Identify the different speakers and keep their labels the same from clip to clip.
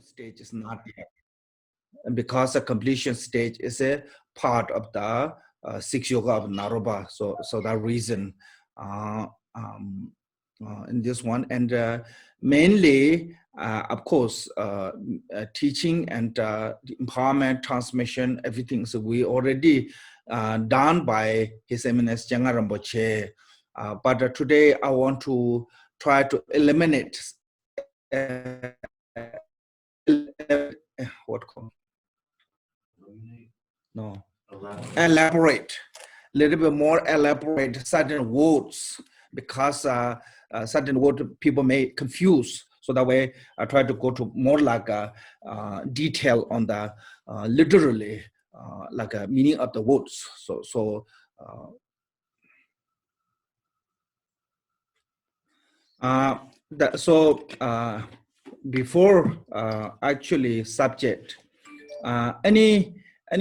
Speaker 1: stage is not yet. And because the completion stage is a part of the six yoga of Naropa, so that reason in this one, and mainly, of course, teaching and empowerment, transmission, everything. So we already done by His Eminence Janga Rinpoche, but today I want to try to eliminate. What called? No. Elaborate. A little bit more elaborate certain words, because certain words people may confuse. So that way I try to go to more like a detail on the literally like a meaning of the words. Before actually subject, any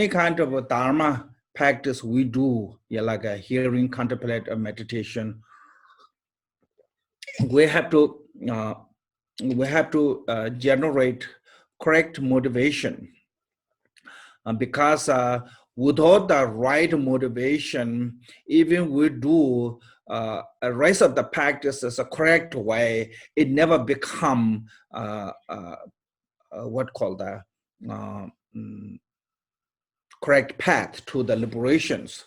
Speaker 1: kind of a dharma practice we do, like a hearing, contemplate, or meditation, we have to generate correct motivation, because without the right motivation, even we do a rest of the practice is a correct way, it never become what called the correct path to the liberations.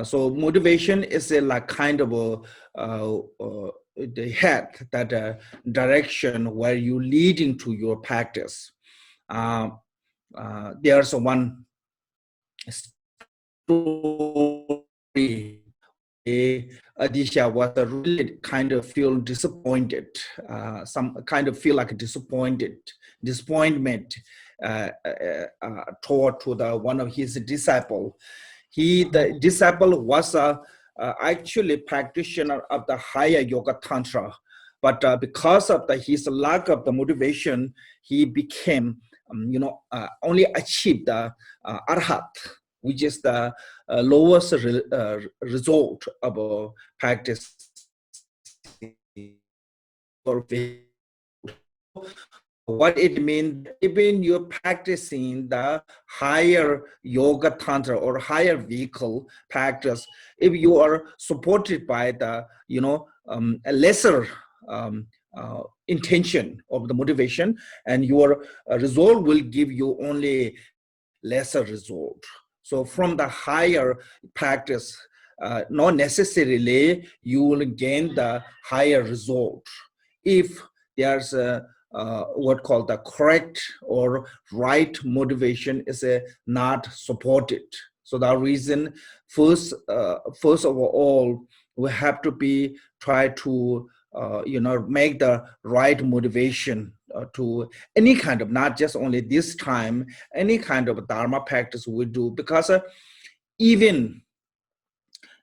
Speaker 1: So motivation is a like kind of the head, that direction where you leading to your practice. There's one story. Adisha was really kind of feel disappointed, some kind of feel like disappointment toward to the one of his disciple. The disciple was actually practitioner of the higher yoga tantra, but because of his lack of the motivation, he became only achieved the arhat, which is the lowest result of practice. What it means, even you're practicing the higher yoga tantra or higher vehicle practice, if you are supported by the a lesser intention of the motivation, and your result will give you only lesser result. So from the higher practice, not necessarily you will gain the higher result if there's a what called the correct or right motivation is not supported. So that reason, first of all, we have to try to make the right motivation to any kind of, not just only this time, any kind of dharma practice we do, because even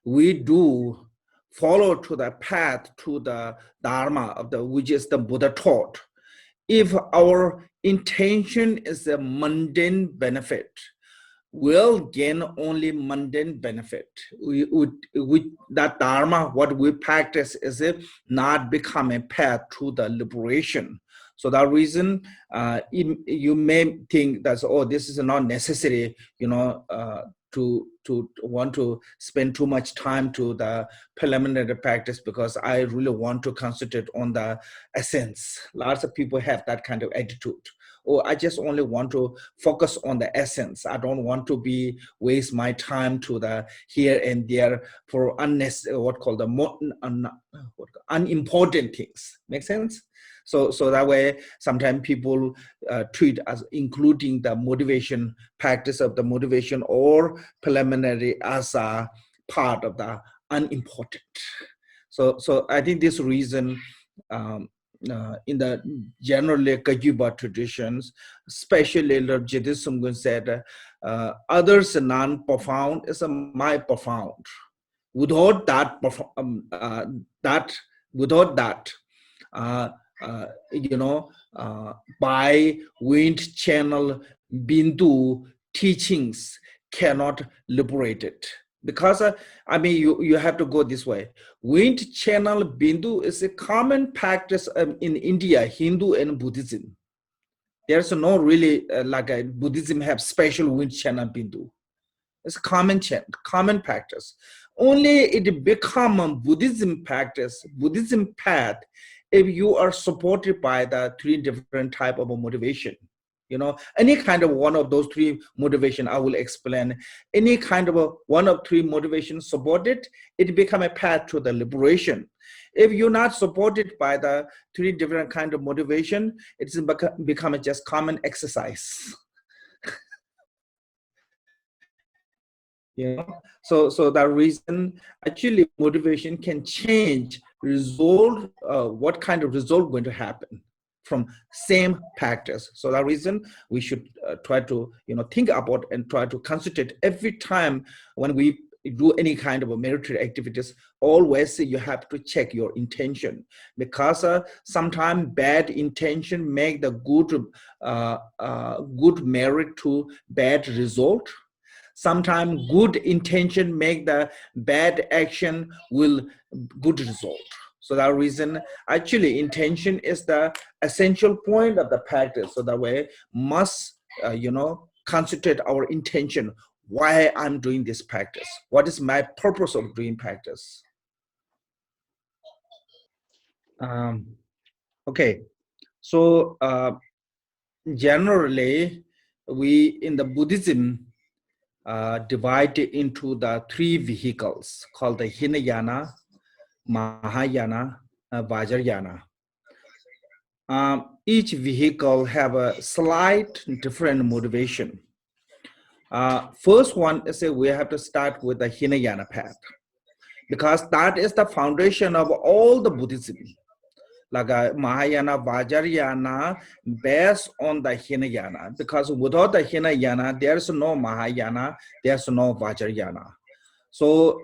Speaker 1: we do follow to the path to the dharma of which is the Buddha taught. If our intention is a mundane benefit, we'll gain only mundane benefit. That dharma, what we practice, is not become a path to the liberation. So that reason, you may think that, oh, this is not necessary, to want to spend too much time to the preliminary practice, because I really want to concentrate on the essence. Lots of people have that kind of attitude. Or I just only want to focus on the essence. I don't want to waste my time to the here and there for unnecessary, what called the unimportant things. Make sense? So that way, sometimes people treat as including the motivation, practice of the motivation or preliminary as a part of the unimportant. So I think this reason, in the generally Kagyuba traditions, especially Lord Jidis Sumgun said, others non-profound is my profound. Without that, by wind channel Bindu teachings cannot liberate it. Because you have to go this way. Wind channel Bindu is a common practice in India, Hindu and Buddhism. There's no really like a Buddhism have special wind chana bindu. It's common practice. Only it become a Buddhism practice, Buddhism path, if you are supported by the three different type of motivation. You know, any kind of one of those three motivation, I will explain. Any kind of one of three motivation supported, it become a path to the liberation. If you're not supported by the three different kind of motivation, it's become just common exercise. You know, so that reason actually motivation can change result, what kind of result going to happen from same practice. So that reason we should try to think about and try to concentrate every time when we do any kind of military activities. Always you have to check your intention, because sometimes bad intention make the good merit to bad result. Sometimes good intention make the bad action will good result. So that reason, actually intention is the essential point of the practice. So that way must, concentrate our intention. Why I'm doing this practice? What is my purpose of doing practice? Okay, so generally we in the Buddhism divided into the three vehicles called the Hinayana, Mahayana, Vajrayana. Each vehicle have a slight different motivation. First one is we have to start with the Hinayana path, because that is the foundation of all the Buddhism. Like Mahayana, Vajrayana, based on the Hinayana, because without the Hinayana, there's no Mahayana, there's no Vajrayana. So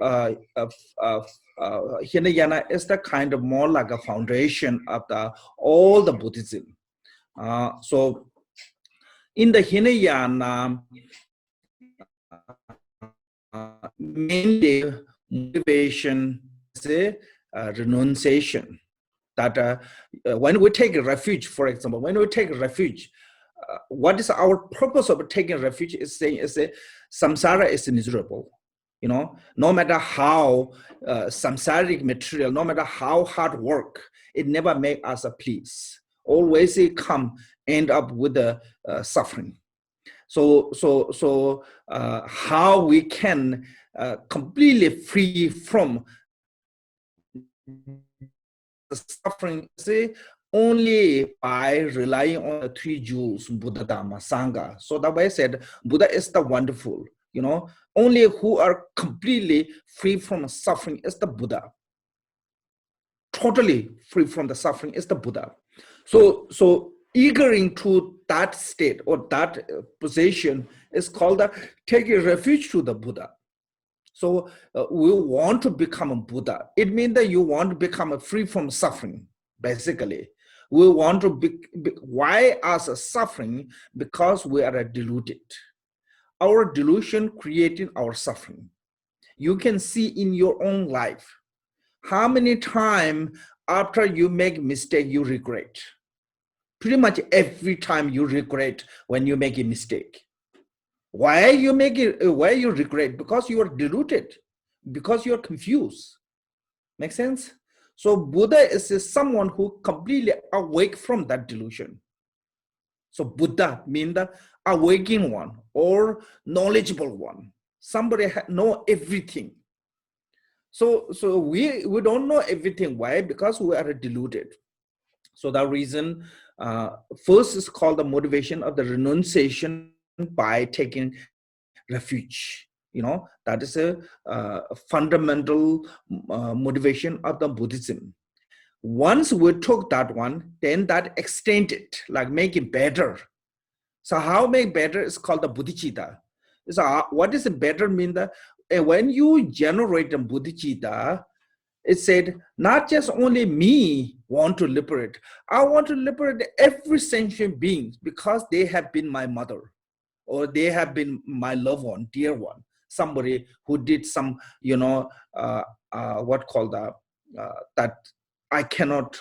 Speaker 1: Hinayana is the kind of more like a foundation of all the Buddhism. So in the Hinayana, mainly motivation is renunciation. That when we take a refuge, for example, when we take a refuge, what is our purpose of taking refuge? Is saying samsara is miserable. No matter how samsaric material, no matter how hard work, it never make us a peace. Always it end up with the suffering. So how we can completely free from the suffering, only by relying on the three jewels, Buddha, Dhamma, Sangha. So that way I said, Buddha is the wonderful, only who are completely free from suffering is the Buddha. Totally free from the suffering is the Buddha. So eagering to that state or that position is called taking refuge to the Buddha. So we want to become a Buddha. It means that you want to become free from suffering, basically. We want to why us suffering? Because we are deluded. Our delusion creating our suffering. You can see in your own life, how many times after you make mistake, you regret. Pretty much every time you regret when you make a mistake. Why you make it? Why you regret? Because you are deluded, because you are confused. Make sense? So Buddha is someone who completely awake from that delusion. So Buddha means the awakening one or knowledgeable one. Somebody know everything. So we don't know everything. Why? Because we are deluded. So that reason, first is called the motivation of the renunciation by taking refuge. That is a fundamental motivation of the Buddhism. Once we took that one, then that extended, like make it better. So how make better is called the bodhicitta. So what is better mean? That when you generate a bodhicitta, it said, not just only me want to liberate, I want to liberate every sentient being because they have been my mother, or they have been my loved one, dear one, somebody who did some, what called that I cannot,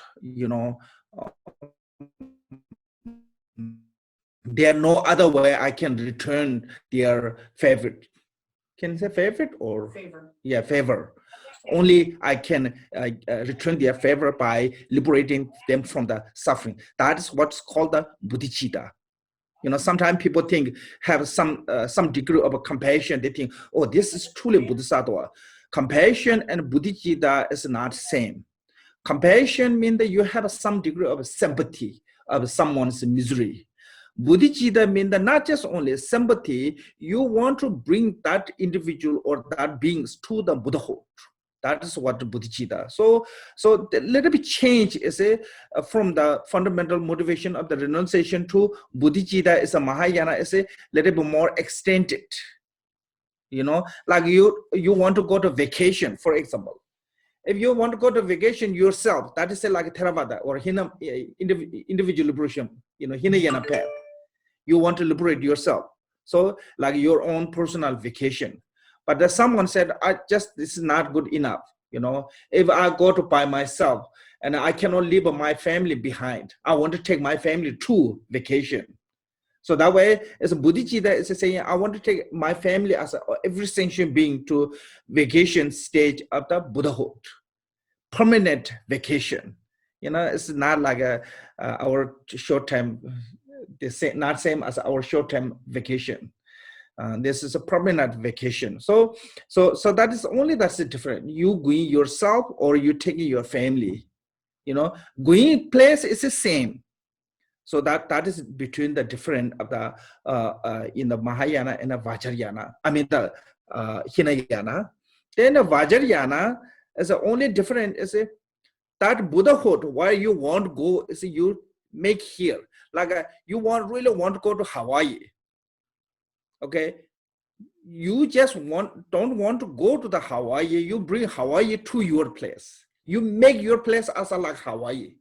Speaker 1: There are no other way I can return their favorite. Can you say favorite or?
Speaker 2: Favor.
Speaker 1: Yeah, favor. Only I can return their favor by liberating them from the suffering. That is what's called the bodhicitta. Sometimes people think, have some degree of compassion. They think, oh, this is truly bodhisattva. Compassion and bodhicitta is not same. Compassion means that you have some degree of sympathy of someone's misery. Bodhicitta means that not just only sympathy, you want to bring that individual or that beings to the Buddhahood. That is what bodhicitta. So the little bit change is from the fundamental motivation of the renunciation to bodhicitta is a Mahayana is a little bit more extended. Like you want to go to vacation, for example. If you want to go to vacation yourself, that is like Theravada or individual liberation, Hinayana path. You want to liberate yourself. So like your own personal vacation. But someone said, this is not good enough. If I go to by myself and I cannot leave my family behind, I want to take my family to vacation. So that way, as a bodhicitta is saying, I want to take my family as every sentient being to vacation stage of the Buddhahood. Permanent vacation. It's not like our short-term, not same as our short-term vacation. This is a permanent vacation. So that is only that's the difference. You going yourself or you taking your family. Going place is the same. So that is between the different of the in the Mahayana and the Vajrayana. I mean the Hinayana. Then the Vajrayana is the only different is that Buddhahood where you want to go is you make here. Like you really want to go to Hawaii. Okay, you just don't want to go to the Hawaii. You bring Hawaii to your place. You make your place as like Hawaii.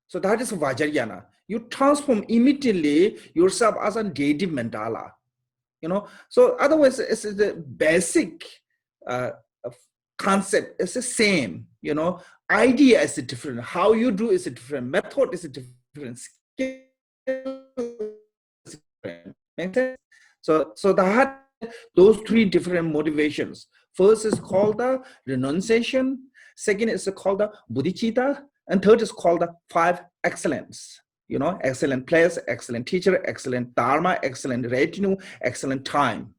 Speaker 1: So that is Vajrayana. You transform immediately yourself as a deity mandala. So otherwise it's the basic concept is the same. Idea is different. How you do is different. Method is different. Skill is different. So that those three different motivations. First is called the renunciation. Second is called the bodhicitta. And third is called the 5 excellence. Excellent place, excellent teacher, excellent dharma, excellent retinue, excellent time.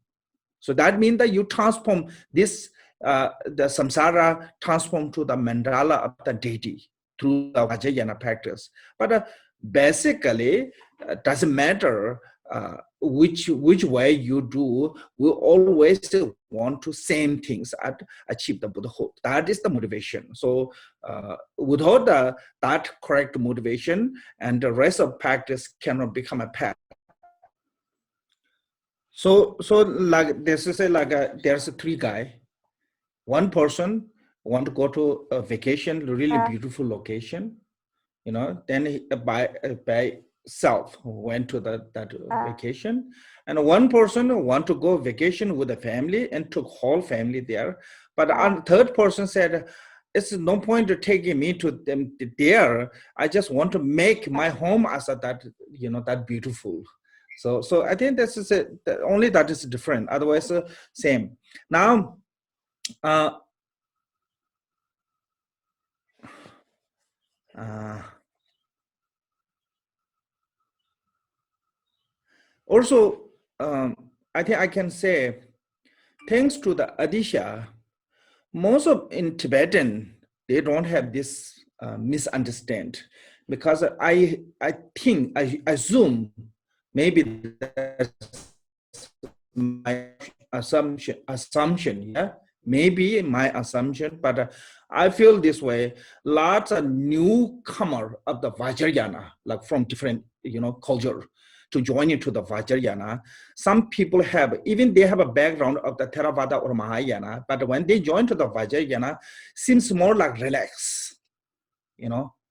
Speaker 1: So that means that you transform this, the samsara transform to the mandala of the deity through the Vajrayana practice. But basically, doesn't matter which way you do, we always want to same things at achieve the Buddhahood. That is the motivation. So without that correct motivation, and the rest of practice cannot become a path. So like this is there's a 3 guy. One person want to go to a vacation, really beautiful location. Then he, by self went to that vacation, and one person want to go vacation with the family and took whole family there. But the third person said, it's no point to taking me to them there. I just want to make my home as that that beautiful. So I think this is only that is different. Otherwise, same. Now. Also, I think I can say, thanks to the Adisha, most of in Tibetan, they don't have this misunderstand, because I think, I assume, maybe that's my assumption, yeah? Maybe my assumption, but I feel this way. Lots of newcomer of the Vajrayana, like from different, culture, to join into the Vajrayana. Some people have, even they have a background of the Theravada or Mahayana, but when they join to the Vajrayana, seems more like relaxed,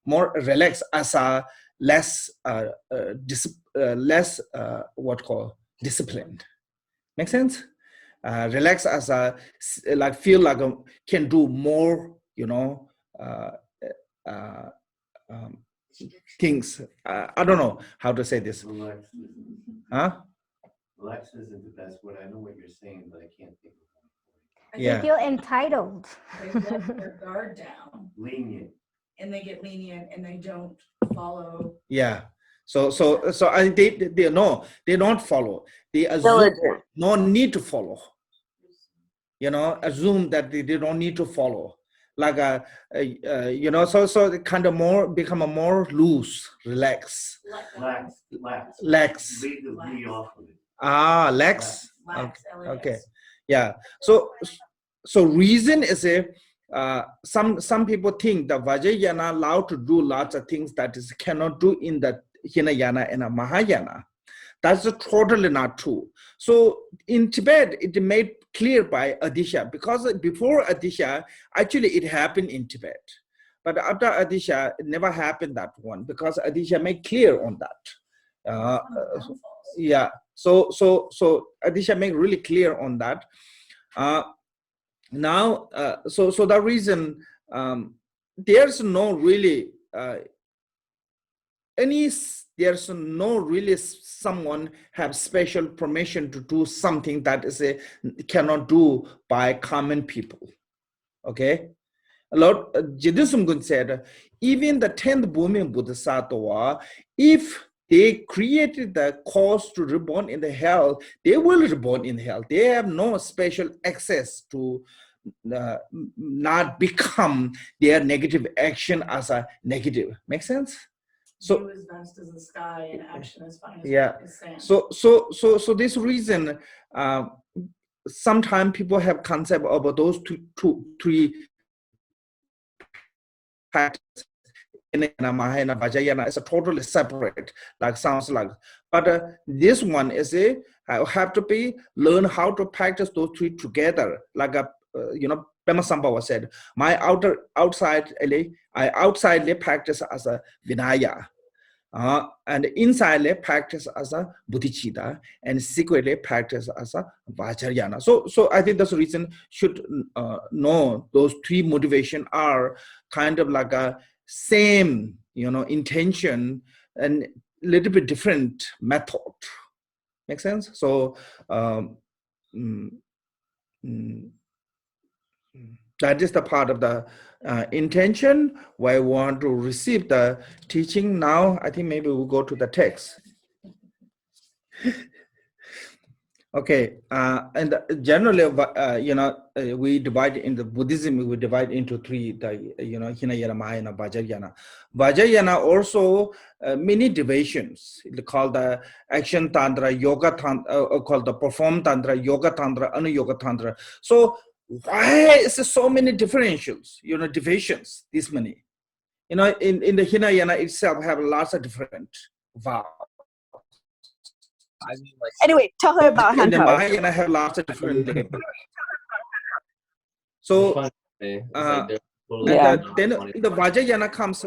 Speaker 1: more relaxed as a less, less what called disciplined. Make sense? Relax as a like feel like can do more, things. I don't know how to say this. Huh?
Speaker 2: Relax isn't the best word. I know what you're saying, but I can't think of one.
Speaker 3: They feel entitled.
Speaker 4: They let their guard down.
Speaker 2: Lenient.
Speaker 4: And they get lenient and they don't follow.
Speaker 1: Yeah. So they no, they don't follow. They assume no need to follow. Assume that they don't need to follow. Like so kind of more become a more loose, relax. Lax. Lax. Okay. Yeah. So reason is some people think the Vajrayana allowed to do lots of things that is cannot do in the Hinayana and a Mahayana. That's totally not true. So in Tibet, it made clear by Adisha, because before Adisha, actually it happened in Tibet. But after Adisha, it never happened that one, because Adisha made clear on that. Yeah. So Adisha made really clear on that. Now, so the reason there's no really there's no really someone have special permission to do something that is cannot do by common people. Okay, Lord Jidusumgun said, even the 10th Burman Bodhisattva, if they created the cause to reborn in the hell, they will reborn in hell. They have no special access to not become their negative action as a negative. Make sense? So
Speaker 4: as vast as the sky and action as fine as sand.
Speaker 1: So this reason, sometimes people have concept about those three practices in Mahayana Vajrayana is a totally separate, like sounds like. But this one is have to be learn how to practice those three together, like Pema Sambhava said, my outside practice as a Vinaya, and inside practice as a Bodhicitta, and secretly practice as a Vajrayana. So I think that's the reason should know those three motivation are kind of like a same, intention and little bit different method. Make sense? So that is the part of the intention where I want to receive the teaching. Now, I think maybe we'll go to the text. Okay, and generally, we divide in the Buddhism, we divide into three, Hinayana, Mahayana, Vajrayana. Vajrayana also many divisions, called the action tantra, yoga tantra, called the perform tantra, yoga tantra, anu-yoga tantra. So why is there so many differentials, divisions, this many? In the Hinayana itself have lots of different vows.
Speaker 3: Anyway, tell her about
Speaker 1: In the
Speaker 3: Khenpo.
Speaker 1: Mahayana have lots of different labels. So then in the Vajrayana comes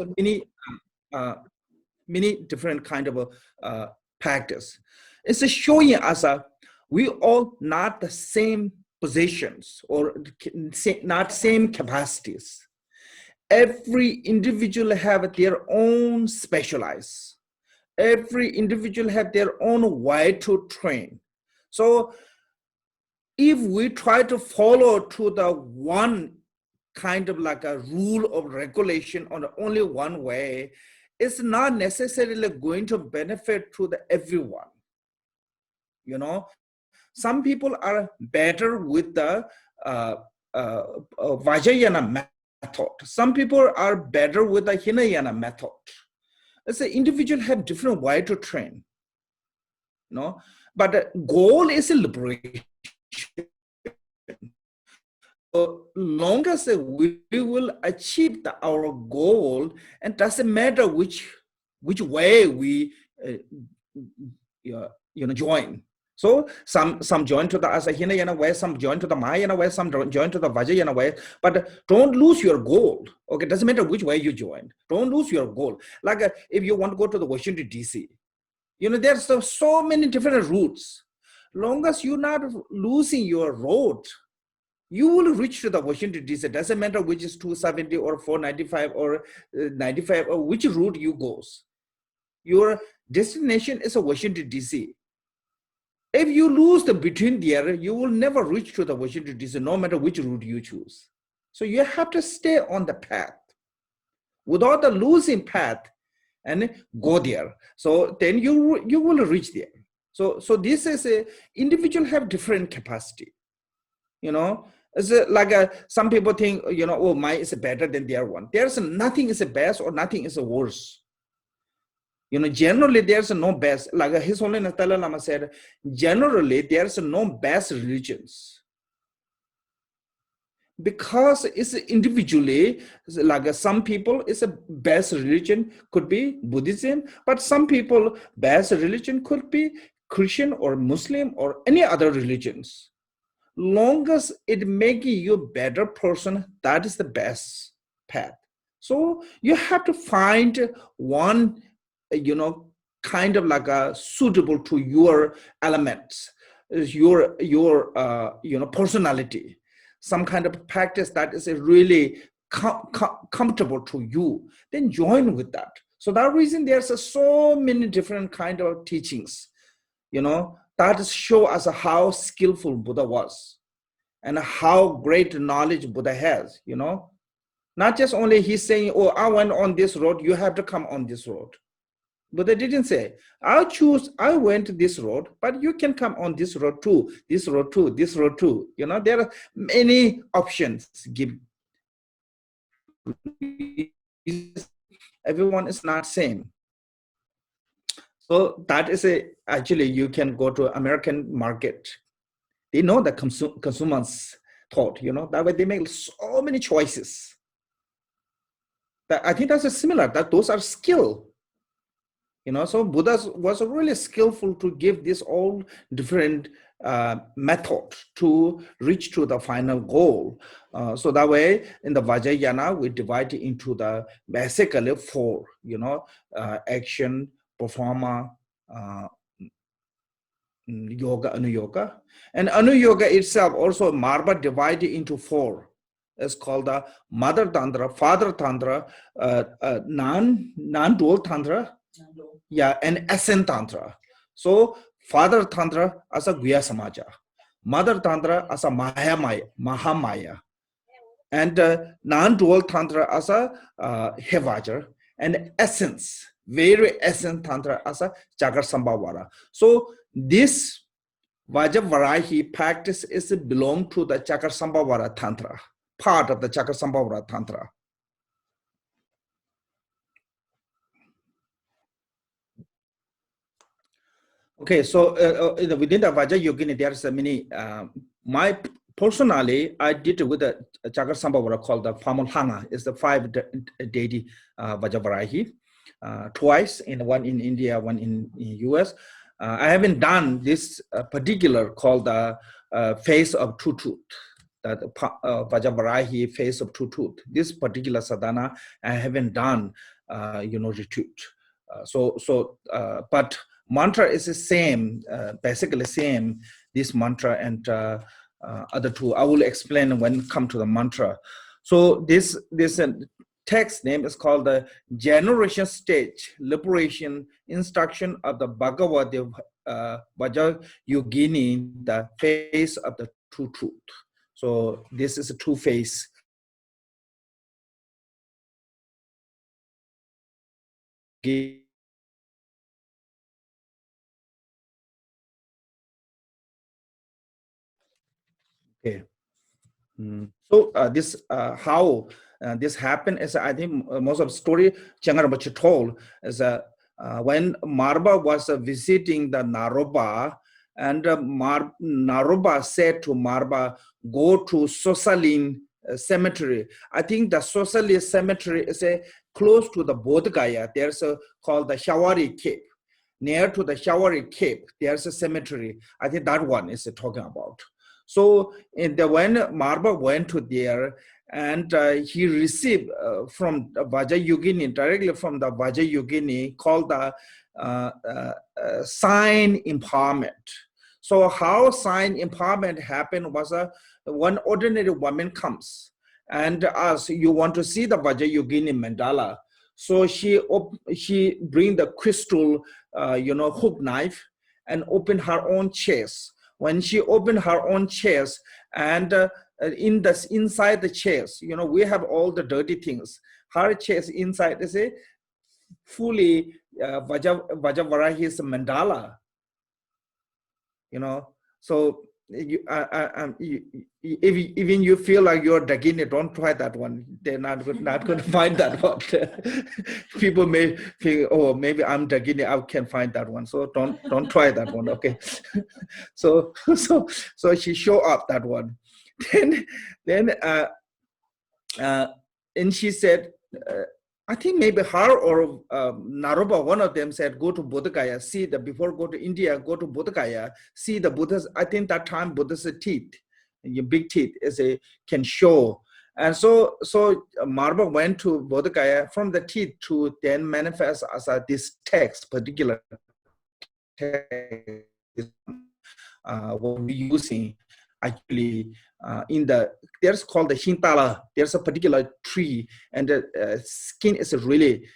Speaker 1: many different kind of practice. It's showing us we all not the same positions or not same capacities. Every individual have their own specialized. Every individual have their own way to train. So if we try to follow to the one kind of like a rule of regulation on only one way, it's not necessarily going to benefit to everyone. Some people are better with the Vajrayana method. Some people are better with the Hinayana method. It's an individual have different way to train, but the goal is liberation. So long as we will achieve our goal, and doesn't matter which way we join. So some join to the Hinayana way, some join to the Mahayana way, some join to the Vajrayana way, but don't lose your goal. Okay, doesn't matter which way you join. Don't lose your goal. Like if you want to go to the Washington DC, there's so many different routes. Long as you're not losing your road, you will reach to the Washington DC. It doesn't matter which is 270 or 495 or 95 or which route you goes. Your destination is a Washington DC. If you lose the between there, you will never reach to the Washington DC, no matter which route you choose. So you have to stay on the path without the losing path and go there. So then you will reach there. So this is a individual have different capacity. You know, it's like some people think, you know, oh, mine is better than their one. There's nothing is best or nothing is worse. You know, generally there's no best. Like His Holiness Dalai Lama said, generally there's no best religions. Because it's individually, like some people, it's a best religion could be Buddhism, but some people best religion could be Christian or Muslim or any other religions. Long as it makes you a better person, that is the best path. So you have to find one, you know, kind of like a suitable to your elements, your you know, personality, some kind of practice that is really comfortable to you, then join with that. So that reason there's so many different kind of teachings, you know, that show us how skillful Buddha was and how great knowledge Buddha has, you know. Not just only he's saying, oh, I went on this road, you have to come on this road. Buddha didn't say, I went this road, but you can come on this road too, this road too, this road too. You know, there are many options given. Everyone is not same. So that is actually you can go to American market. They know the consumers thought, you know, that way they make so many choices. That I think that's similar, that those are skill. You know, so Buddha was really skillful to give this all different method to reach to the final goal. So that way, in the Vajrayana, we divide it into the basically 4, you know, action, performer, yoga, anuyoga. And anuyoga itself also, Marba divided into 4. It's called the Mother Tantra, Father Tantra, non-dual Tantra, yeah, and Essence Tantra. So Father Tantra as a Guya Samaja, Mother Tantra as a Mahamaya, and non-dual Tantra as a Vajra, and Essence, very Essence Tantra as a Chakarsambhavara. So this Vajravarahi practice is belong to the Chakarsambhavara Tantra, part of the Chakarsambhavara Tantra. Okay, so within the Vajrayogini, there's many. My personally, I did with the Chakarsambhavara called the Pamulhanga. It's the 5 deity Vajravarahi, twice, one in India, one in US. I haven't done this particular called the face of two tooth, that Vajravarahi face of two tooth. This particular sadhana I haven't done, you know, retreat. But mantra is the same, basically same, this mantra and other two. I will explain when it comes to the mantra. So this text name is called the Generation Stage Liberation Instruction of the Bhagavad Vajrayogini, the face of the true truth. So this is a two face. Okay. So this how this happened is, I think most of the story Chengar Rinpoche told is when Marba was visiting the Naropa, and Naropa said to Marba, go to Sosalin cemetery. I think the Sosalin cemetery is close to the Bodh Gaya. There's called the Shawari Cape. Near to the Shawari Cape, there's a cemetery. I think that one is talking about. So when Marba went to there, and he received from Vajrayogini, directly from the Vajrayogini, called the sign empowerment. So how sign empowerment happened was one ordinary woman comes and asks, you want to see the Vajrayogini mandala. So she bring the crystal, hook knife and open her own chest. When she opened her own chest and inside the chest, we have all the dirty things. Her chest inside is a fully Vajravarahi's mandala. So even you feel like you're Dagini, don't try that one. They're not going to find that one. People may think, oh, maybe I'm Dagini, I can find that one. So don't try that one, okay? So she show up that one. And she said, I think maybe her or Naropa, one of them said, go to Bodh Gaya, see the, before go to India, go to Bodh Gaya, see the Buddha's, I think that time Buddha's teeth, your big teeth can show. And so Marba went to Bodh Gaya from the teeth to then manifest as this text, particular text, what we're using. Actually, there's called the Hintala. There's a particular tree, and the skin is really,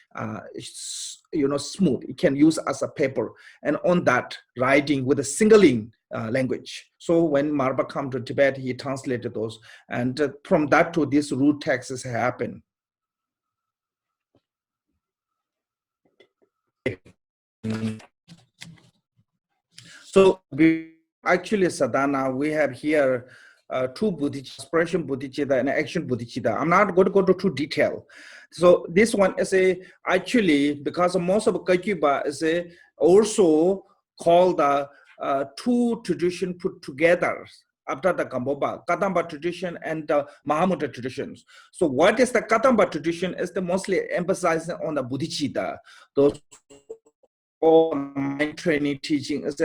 Speaker 1: smooth. It can use as a paper, and on that writing with a Singaling language. So when Marba come to Tibet, he translated those, and from that to this root texts happen. So actually, sadhana, we have here two bodhicitta, aspiration bodhicitta and action bodhicitta. I'm not going to go to too detail. So this one is actually, because most of Kakyuba is also called the two tradition put together after the Kamboba, Kadamba tradition and the Mahamudra traditions. So what is the Kadamba tradition is the mostly emphasizing on the bodhicitta. Those all mind training teaching is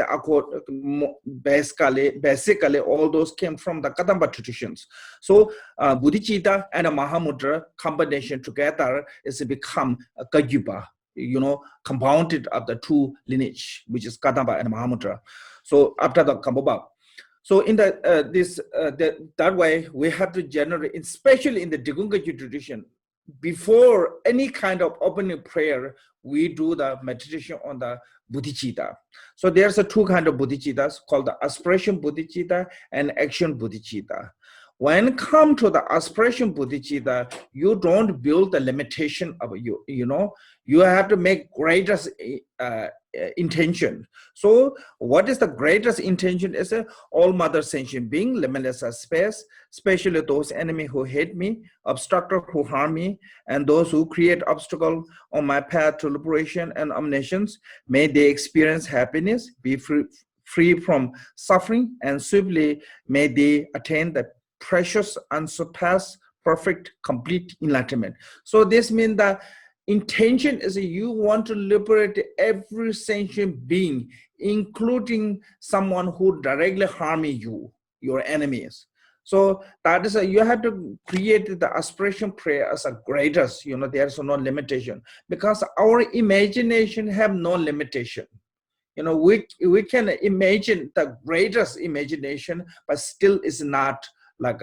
Speaker 1: basically all those came from the Kadamba traditions. So bodhicitta and a Mahamudra combination together is become a Kagyupa, compounded of the two lineage, which is Kadamba and Mahamudra. So after the Kamboba. So in that way, we have to generate, especially in the Digungaju tradition, before any kind of opening prayer, we do the meditation on the bodhicitta. So there's a two kind of bodhicittas called the aspiration bodhicitta and action bodhicitta. When come to the aspiration bodhicitta, you don't build the limitation of you. You have to make greatest intention. So what is the greatest intention? Is all mother sentient being, limitless as space, especially those enemies who hate me, obstructors who harm me, and those who create obstacle on my path to liberation and omniscience. May they experience happiness, be free from suffering, and swiftly may they attain the precious, unsurpassed, perfect, complete enlightenment. So this means that intention is you want to liberate every sentient being, including someone who directly harm you, your enemies. So that is you have to create the aspiration prayer as a greatest, there's no limitation, because our imagination have no limitation. We can imagine the greatest imagination, but still is not like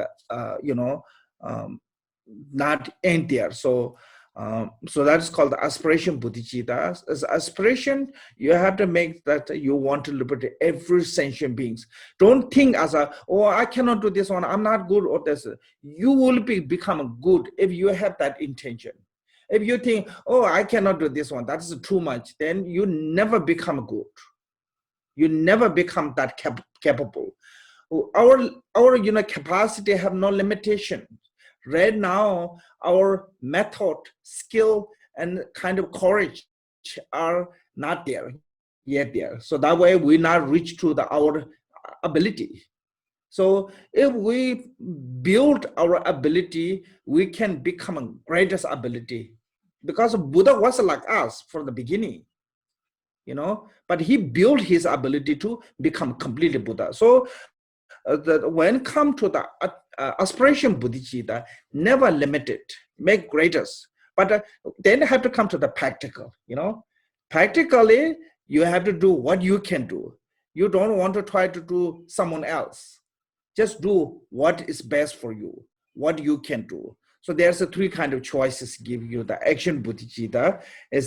Speaker 1: not end there. So that is called the aspiration bodhicitta. As aspiration, you have to make that you want to liberate every sentient beings. Don't think as I cannot do this one, I'm not good or this. You will become good if you have that intention. If you think, I cannot do this one, that is too much, then you never become good. You never become that capable. Our capacity have no limitation. Right now, our method, skill, and kind of courage are not there yet there. So that way we not reach to our ability. So if we build our ability, we can become a greatest ability. Because Buddha was like us from the beginning, but he built his ability to become completely Buddha. So when come to the aspiration bodhicitta, never limited, make greatest, but then have to come to the practical. Practically, you have to do what you can do. You don't want to try to do someone else. Just do what is best for you, what you can do. So there's a three kind of choices give you the action bodhicitta. It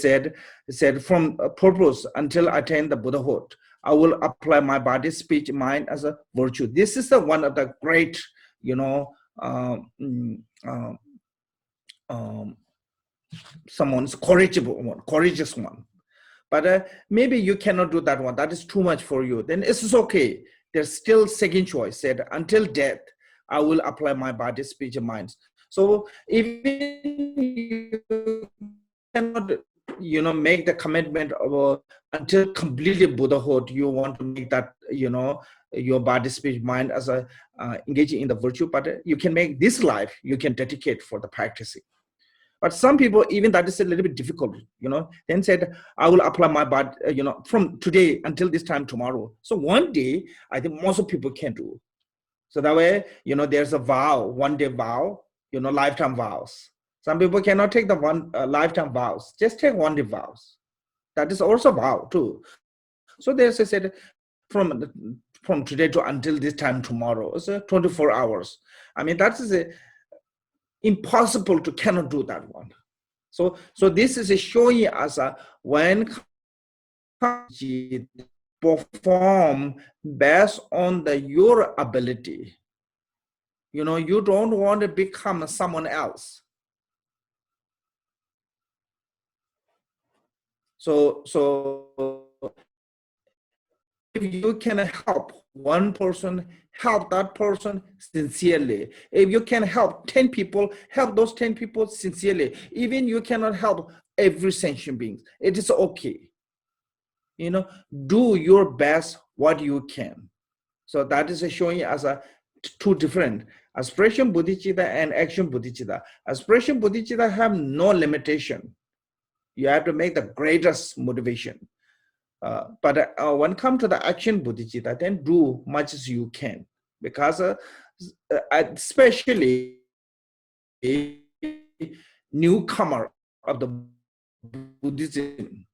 Speaker 1: said from a purpose until I attain the Buddhahood, I will apply my body, speech, mind as a virtue. This is the one of the great, someone's courageous one. But maybe you cannot do that one. That is too much for you. Then it's okay. There's still second choice. Said until death, I will apply my body, speech, and mind. So even you cannot, make the commitment of until completely Buddhahood, you want to make that, your body, speech, mind as a engaging in the virtue. But you can make this life, you can dedicate for the practicing. But some people, even that is a little bit difficult, then said, I will apply my body, from today until this time tomorrow. So one day, I think most of people can do. So that way, there's a vow, one day vow, lifetime vows. Some people cannot take the one lifetime vows, just take one day vows. That is also vow too. So there's a said, from today to until this time tomorrow, it's 24 hours. I mean, that is impossible to cannot do that one. So this is showing us when perform based on your ability. You don't want to become someone else. So if you can help one person, help that person sincerely. If you can help 10 people, help those 10 people sincerely. Even you cannot help every sentient being. It is okay. Do your best what you can. So that is showing as two different aspiration bodhicitta and action bodhicitta. Aspiration bodhicitta have no limitation. You have to make the greatest motivation. But when it comes to the action bodhicitta, then do much as you can, because especially newcomer of the Buddhism,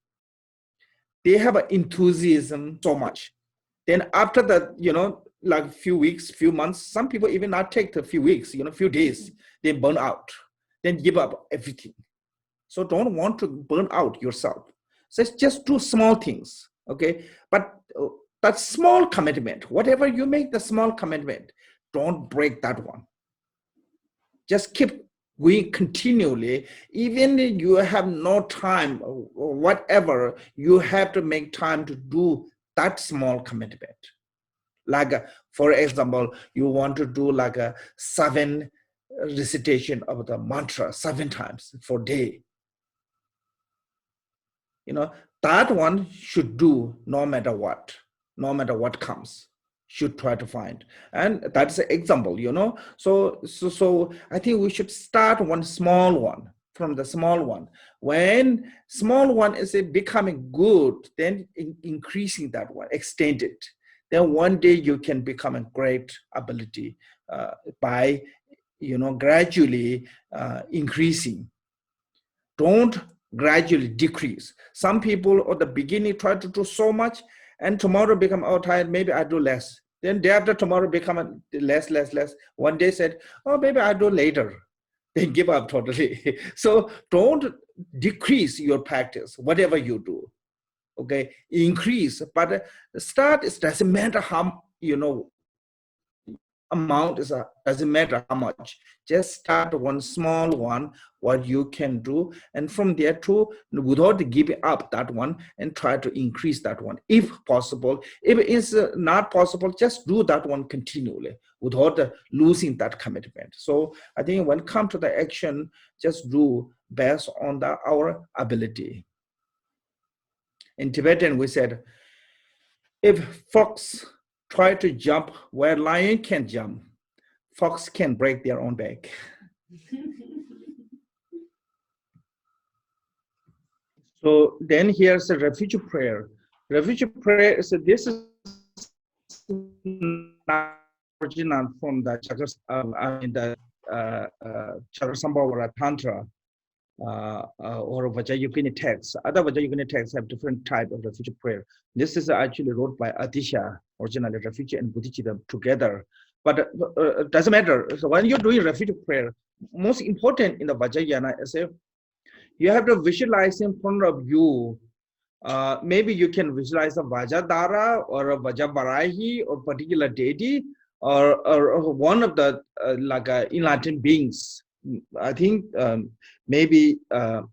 Speaker 1: they have an enthusiasm so much. Then after that, like few weeks, few months, some people even not take a few weeks, few days, they burn out, then give up everything. So don't want to burn out yourself. So just do small things, okay? But that small commitment, whatever you make the small commitment, don't break that one. Just keep going continually. Even if you have no time or whatever, you have to make time to do that small commitment. Like, for example, you want to do like a 7 recitation of the mantra 7 times for day. That one should do no matter what comes, should try to find. And that's an example, So I think we should start one small one, from the small one. When small one is becoming good, then increasing that one, extend it. Then one day you can become a great ability by, gradually increasing. Don't gradually decrease. Some people at the beginning try to do so much, and tomorrow become, oh, tired, maybe I do less. Then day after tomorrow become less. One day said, oh, maybe I do later. They give up totally. So don't decrease your practice, whatever you do. Okay, increase, but start, it doesn't matter how, amount doesn't matter how much. Just start one small one, what you can do, and from there too, without giving up that one, and try to increase that one if possible. If it is not possible, just do that one continually without losing that commitment. So I think when it comes to the action, just do based on our ability. In Tibetan, we said, if fox try to jump where lion can jump, fox can break their own back. So then here's a refugee prayer. Refugee prayer is this is original from the Chakrasambhava Tantra. or Vajrayogini texts. Other Vajrayogini texts have different type of refugee prayer. This is actually wrote by Atisha, originally Refugee and Bodhicitta together. But it doesn't matter. So when you're doing refugee prayer, most important in the Vajrayana is you have to visualize in front of you. Maybe you can visualize a Vajradhara or a Vajravarahi or particular deity or one of the enlightened beings. I think maybe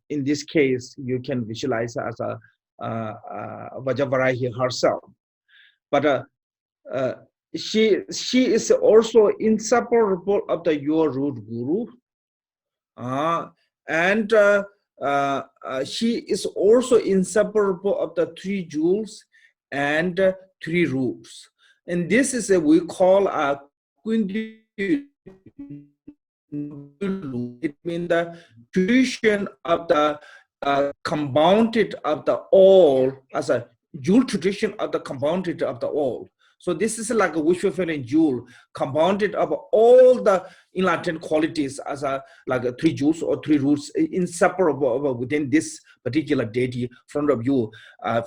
Speaker 1: in this case you can visualize as a Vajravarahi herself, but she is also inseparable of the your root guru, and she is also inseparable of the three jewels and three roots, and this is we call a Kundi. It means the tradition of the compounded of the all as a jewel tradition of the compounded of the all. So this is like a wishful feeling jewel compounded of all the enlightened qualities as a like a three jewels or three roots inseparable within this particular deity front of you.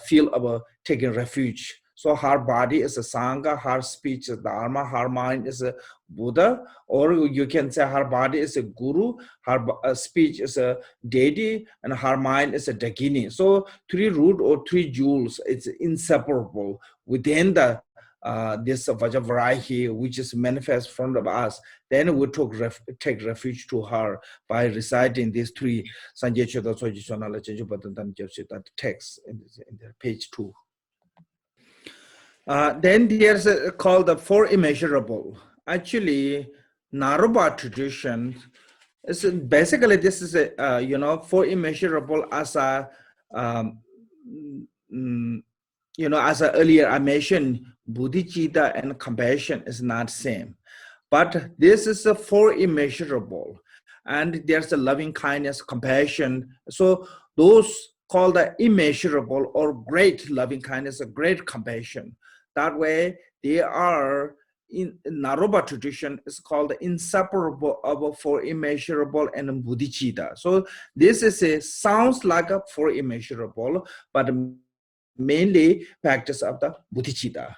Speaker 1: Feel of taking refuge. So her body is a Sangha, her speech is Dharma, her mind is a Buddha, or you can say her body is a Guru, her speech is a deity, and her mind is a Dagini. So three root or three jewels, it's inseparable within the this Vajravarahi, which is manifest in front of us. Then we take refuge to her by reciting these three Sanjay Choda Soji Shonala Chenjupatantan Jepsita texts in their page 2. Then there's called the Four Immeasurable. Actually, Naropa tradition is basically this is a Four Immeasurable as a as earlier I mentioned, bodhicitta and compassion is not same, but this is a four immeasurable, and there's a loving kindness, compassion. So those called the immeasurable or great loving kindness, a great compassion. That way, they are in Naropa tradition is called the inseparable of four immeasurable and bodhicitta. So this is sounds like a four immeasurable, but mainly practice of the bodhicitta.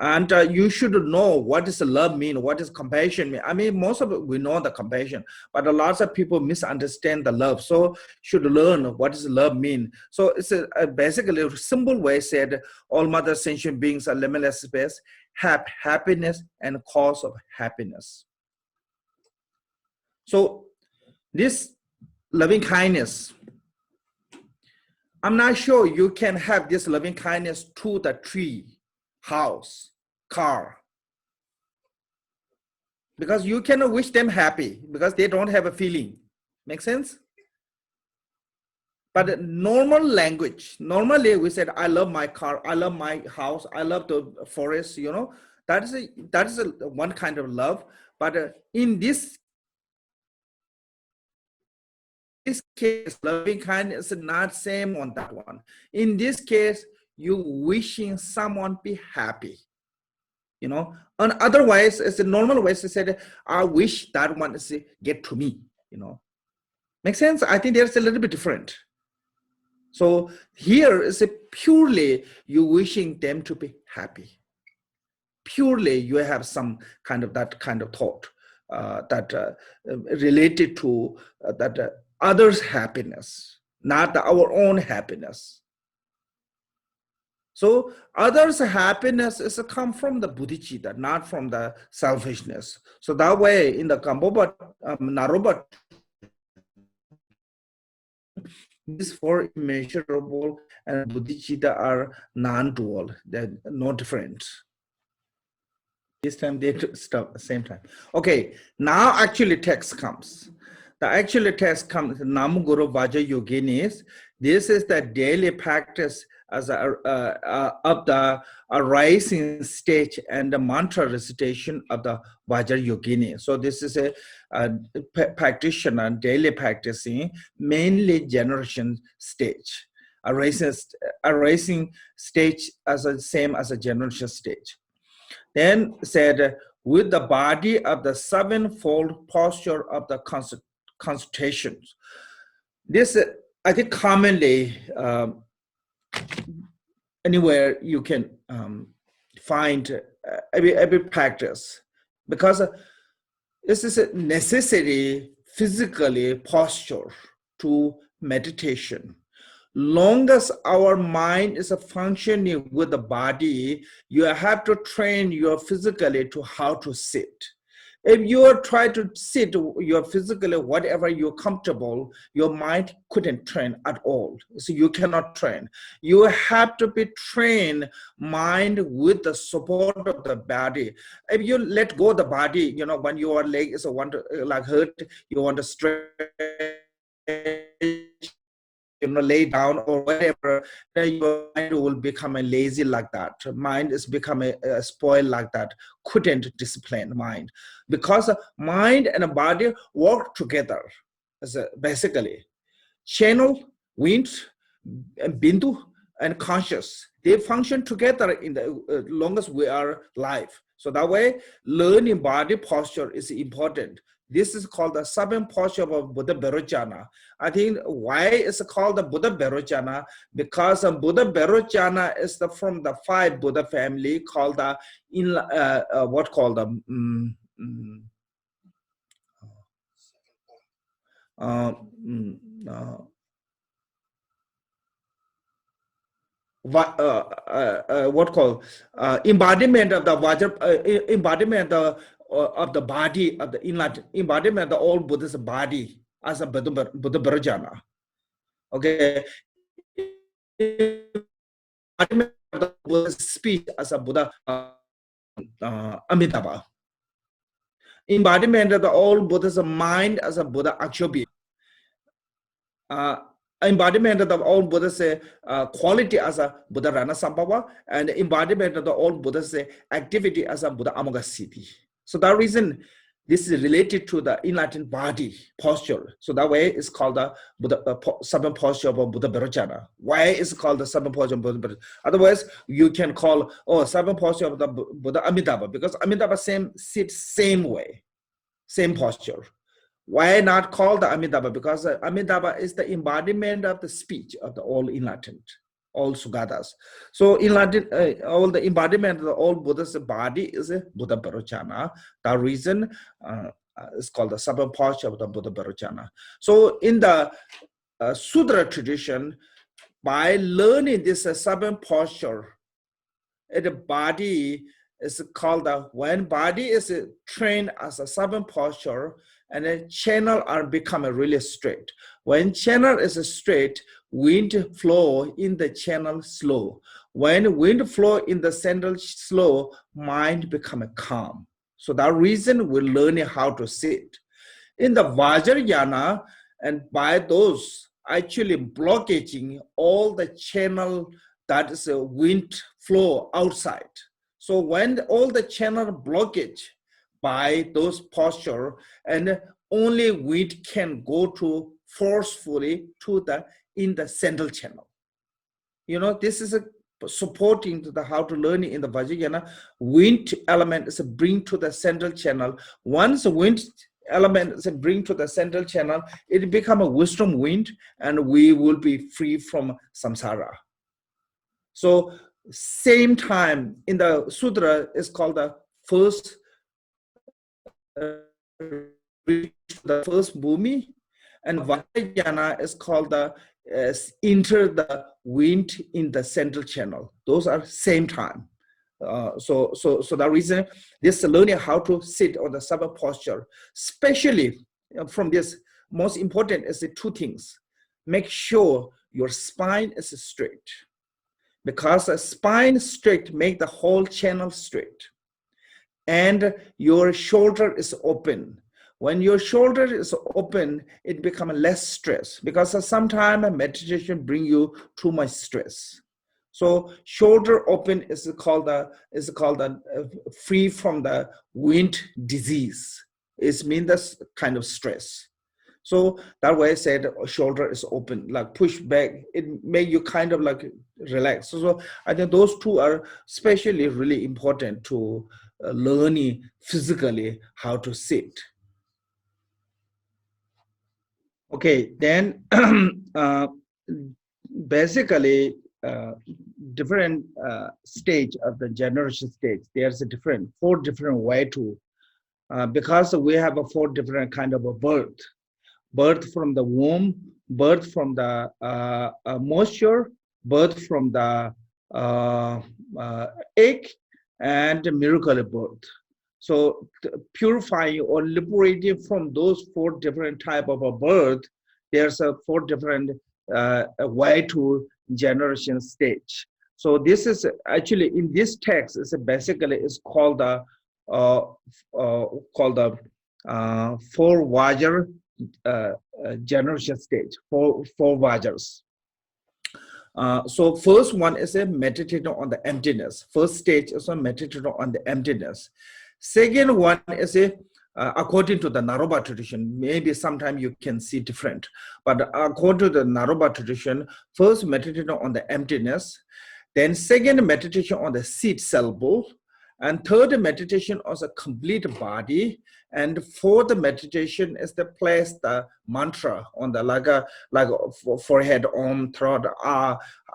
Speaker 1: And you should know what does love mean, what does compassion mean. I mean, most of it, we know the compassion, but a lot of people misunderstand the love. So should learn what does love mean. So it's basically a simple way said, all mother sentient beings are limitless space, have happiness and cause of happiness. So this loving kindness, I'm not sure you can have this loving kindness to the tree, house, car, because you cannot wish them happy because they don't have a feeling. Make sense? But normal language, normally we said, I love my car, I love my house, I love the forest, that is one kind of love. But in this case, loving kindness is not same on that one. In this case, you wishing someone be happy, and otherwise, it's a normal way to say, I wish that one is get to me, Make sense? I think there's a little bit different. So here is purely you wishing them to be happy. Purely you have some kind of that kind of thought that related to that others' happiness, not our own happiness. So others' happiness is come from the bodhicitta, not from the selfishness. So that way, in the Khenpo Naropa, these four immeasurable and bodhicitta are non-dual; they're no different. This time they stop at the same time. Okay, now actually text comes. The actual text comes. Nam Guru Vajrayogini. This is the daily practice as of the arising stage and the mantra recitation of the Vajrayogini. So this is a practitioner daily practicing mainly generation stage. Arising stage as the same as a generation stage. Then said, with the body of the sevenfold posture of the consultations. this, I think commonly, anywhere you can find every practice, because this is a necessary physically posture to meditation. Long as our mind is functioning with the body, you have to train your physically to how to sit. If you try to sit, you're physically, whatever you're comfortable, your mind couldn't train at all. So you cannot train. You have to be trained mind with the support of the body. If you let go of the body, you know, when your leg is want to like hurt, you want to stretch, you know, lay down or whatever, then your mind will become a lazy like that. Mind is becoming a spoiled like that. Couldn't discipline mind, because mind and body work together. As basically, channel, wind, and bindu, and conscious, they function together in the longest we are alive. So that way, learning body posture is important. This is called the seven posture of Buddha Bhairojana. I think why it's called the Buddha Bhairojana, because Buddha Bhairojana is from the 5 Buddha family called the what called the what called embodiment of the Vajra, embodiment of the body of the enlightened, embodiment of the all Buddha's body as a Buddha Bhairojana. Okay, embodiment of the Buddha's speech as a Buddha Amitabha. Embodiment of the all Buddha's mind as a Buddha Akshobi. Embodiment of the all Buddha's quality as a Buddha Rana Sambhava, and embodiment of the all Buddha's activity as a Buddha Amagasiddhi. So that reason, this is related to the enlightened body posture. So that way it's called the Buddha seven posture of Buddha Bhairojana. Why is it called the seven posture of Buddha Bhairojana? Otherwise, you can call seven posture of the Buddha Amitabha, because Amitabha sits same way, same posture. Why not call the Amitabha? Because Amitabha is the embodiment of the speech of the all enlightened, all Sugatas. So enlightened, all the embodiment of the all Buddha's body is a Buddha Bhairojana. That reason is called the seven posture of the Buddha Bhairojana. So in the Sudra tradition, by learning this seven posture, the body is called when body is trained as a seven posture, and the channel are become really straight. When channel is straight, wind flow in the channel slow. When wind flow in the channel slow, mind become calm. So that reason we're learning how to sit. In the Vajrayana, and by those actually blockaging all the channel that is a wind flow outside. So when all the channel blockage by those posture, and only wind can go to forcefully to the in the central channel. You know, this is a supporting to the how to learn in the Vajrayana. Wind element is a bring to the central channel. Once the wind element is a bring to the central channel, it become a wisdom wind, and we will be free from samsara. So same time in the sutra is called the first the first bhumi, and Vajrayana is called the enter the wind in the central channel. Those are same time. So that reason, this learning how to sit on the seven posture, especially from this, most important is the 2 things. Make sure your spine is straight, because a spine straight make the whole channel straight, and your shoulder is open. When your shoulder is open, it becomes less stress, because sometimes meditation bring you too much stress. So shoulder open is called free from the wind disease. It means that's kind of stress. So that way I said shoulder is open, like push back. It make you kind of like relax. So I think those 2 are especially really important to learning physically how to sit. Okay, then basically different stage of the generation stage. There's a different 4 different way to because we have a 4 different kind of a birth from the womb, birth from the moisture, birth from the egg, and miracle birth. So purifying or liberating from those 4 different type of a birth, there's a 4 different way to generation stage. So this is actually in this text is basically is called the 4 Vajra generation stage, four Vajras. So first one is a meditating on the emptiness. First stage is a meditating on the emptiness. Second one is a according to the Naropa tradition, maybe sometimes you can see different, but according to the Naropa tradition, first meditation on the emptiness, then second meditation on the seed cell bowl, and third meditation on the complete body, and fourth meditation is to place the mantra on the like forehead, arm, throat,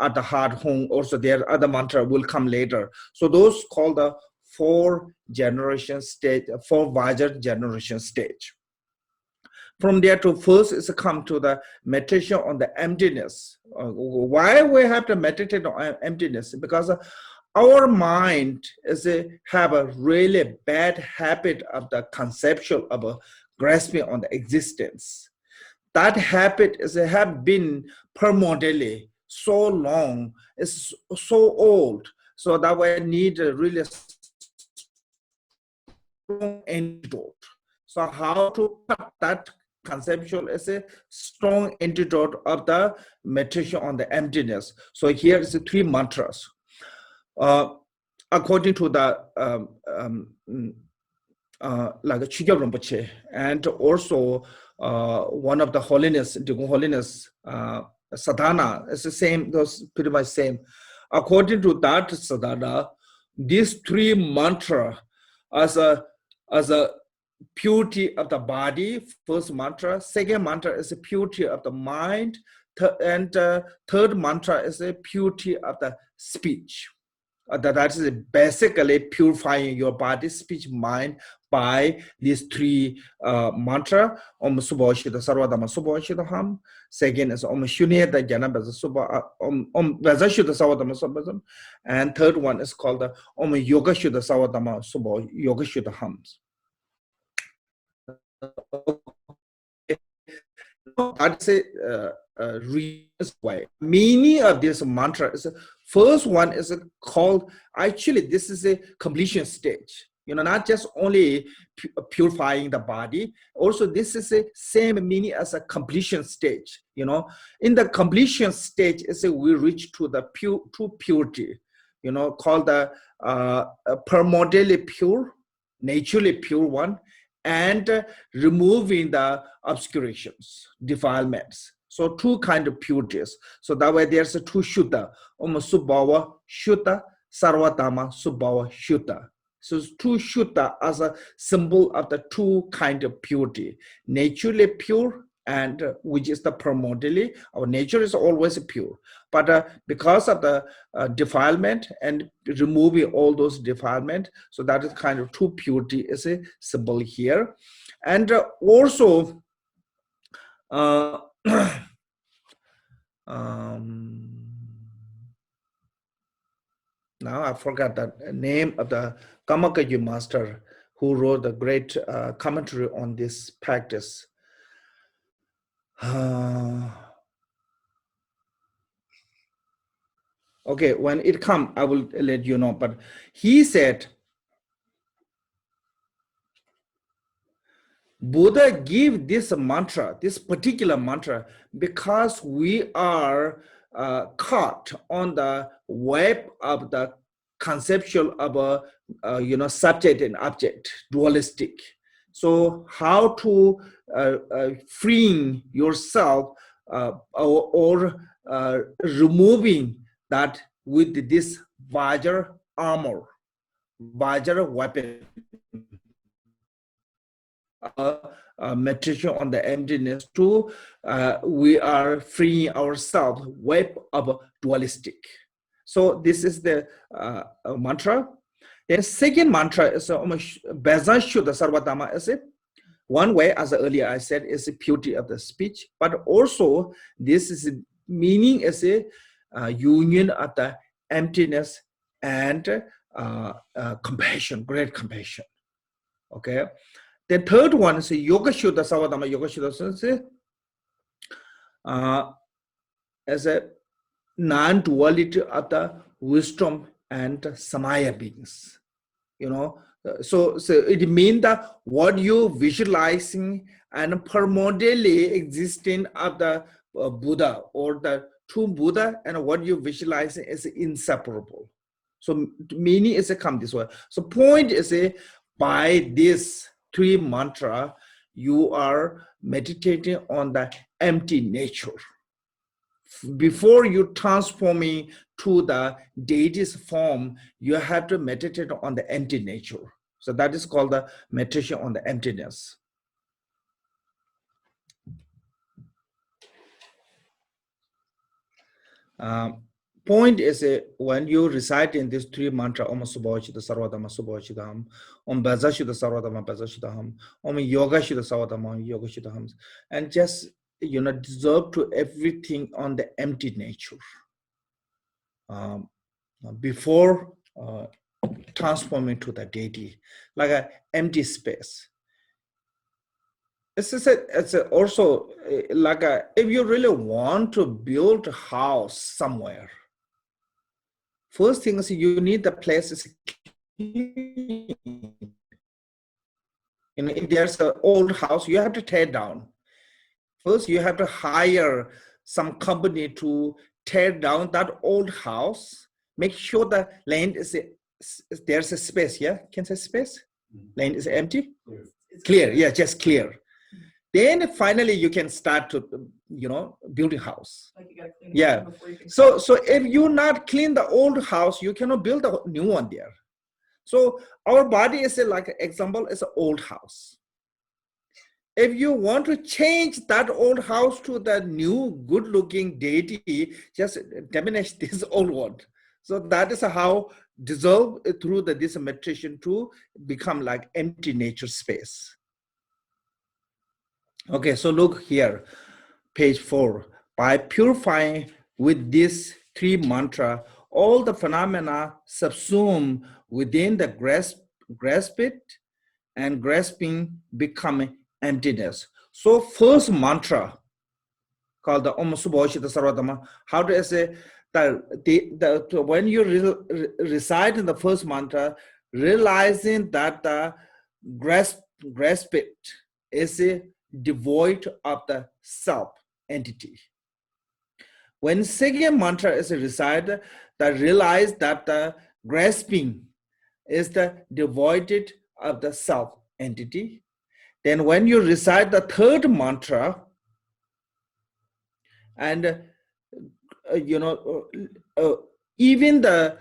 Speaker 1: at the heart, home. Also, there other mantra will come later. So those called the 4 generation stage, 4 Vajra generation stage. From there to first is to come to the meditation on the emptiness. Why we have to meditate on emptiness? Because our mind is have a really bad habit of the conceptual of grasping on the existence. That habit is have been permanently so long, it's so old, so that we need a really strong antidote. So how to cut that conceptual is a strong antidote of the meditation on the emptiness. So here is the 3 mantras. According to the like Chugya Rinpoche, and also one of the holiness, Digung holiness, sadhana is the same, those pretty much same. According to that sadhana, these 3 mantra as a purity of the body, first mantra. Second mantra is the purity of the mind, and third mantra is the purity of the speech. That is basically purifying your body, speech, mind by these 3 mantra. Om Subhashita Sarvadama Subhashitaham. Second is Om Shunyata Janabasa Subha Om Vazashuddha Savadama Subhasam. And third one is called the Om Yogashuddha Savadama Subha Yogashuddhaham. That's a reason why. Meaning of this mantra is first one is called, actually this is a completion stage. You know, not just only purifying the body, also this is the same meaning as a completion stage. You know, in the completion stage is we reach to the purity, you know, called the permanently pure, naturally pure one, and removing the obscurations, defilements. So 2 kind of purities. So that way there's a 2 Shuddha. Om Subhava Shuddha, Sarvatama Subhava Shuddha. So 2 Shuddha as a symbol of the 2 kind of purity. Naturally pure, and which is the permanently. Our nature is always pure. But because of the defilement and removing all those defilement, so that is kind of 2 purity is a symbol here. And also, now I forgot the name of the Kamakaji master who wrote a great commentary on this practice. Okay, when it comes, I will let you know. But he said, Buddha gave this mantra, this particular mantra, because we are caught on the web of the conceptual of a subject and object, dualistic. So how to freeing yourself or removing that with this Vajra armor, Vajra weapon. meditation on the emptiness too. We are freeing ourselves web of dualistic. So this is the mantra. The second mantra is Bhajan Shuddha Sarvatama. Is it one way, as earlier I said, is the beauty of the speech, but also this is meaning is a union of the emptiness and compassion, great compassion. Okay. The third one is Yoga Shuddha Sarvatama. Yoga Shuddha as a non-duality of the wisdom and samaya beings. You know, so it means that what you visualizing and permanently existing of the Buddha or the true Buddha and what you visualizing is inseparable. So meaning is a come this way. So point is a by this three mantra, you are meditating on the empty nature. Before you transforming to the deity's form, you have to meditate on the empty nature. So that is called the meditation on the emptiness. Point is when you recite in this three mantra, Om Subhachita Sarvadama Subhachidam, Om Bhajashita Sarvadama Bhajashidam, Om Yogashita Sarvadama Yogashidam, and just dissolve to everything on the empty nature. Before transforming to the deity, like an empty space. It's also like if you really want to build a house somewhere, first thing is you need the place is clean. If there's an old house, you have to tear down. First, you have to hire some company to tear down that old house. Make sure the land is there's a space. Yeah, can say space. Land is empty. Clear. Yeah, just clear. Then finally you can start to building house. Like you gotta clean it before you can so if you not clean the old house, you cannot build a new one there. So our body is like an example is an old house. If you want to change that old house to the new good-looking deity, just diminish this old one. So that is how dissolve through this meditation to become like empty nature space. Okay, so look here, page 4. By purifying with this three mantra, all the phenomena subsumed within the grasp it and grasping become emptiness. So first mantra called the Om Subhachita Sarvadama, how do I say that when you recite in the first mantra, realizing that the grasp it is devoid of the self entity. When second mantra is recited, that realize that the grasping is the devoid of the self entity. Then when you recite the third mantra, and even the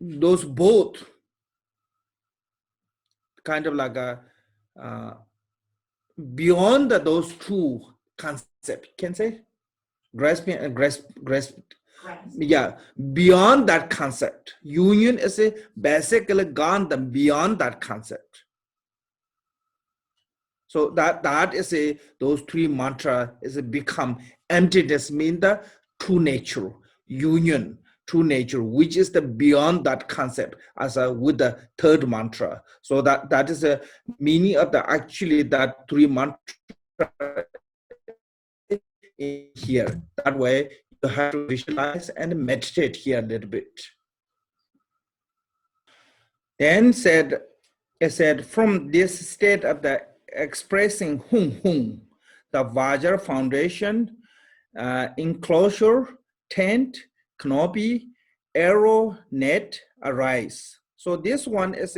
Speaker 1: those both kind of like a beyond those two concepts, can say grasping and grasp. Yeah, beyond that concept, union is basically gone beyond that concept. So that is those three mantra is become emptiness, mean the true nature, union, true nature, which is the beyond that concept as with the third mantra. So that is the meaning of the actually that three mantra here. That way you have to visualize and meditate here a little bit. Then it said from this state of the expressing hung, the Vajra Foundation, enclosure, tent, canopy, arrow, net arise. So this one is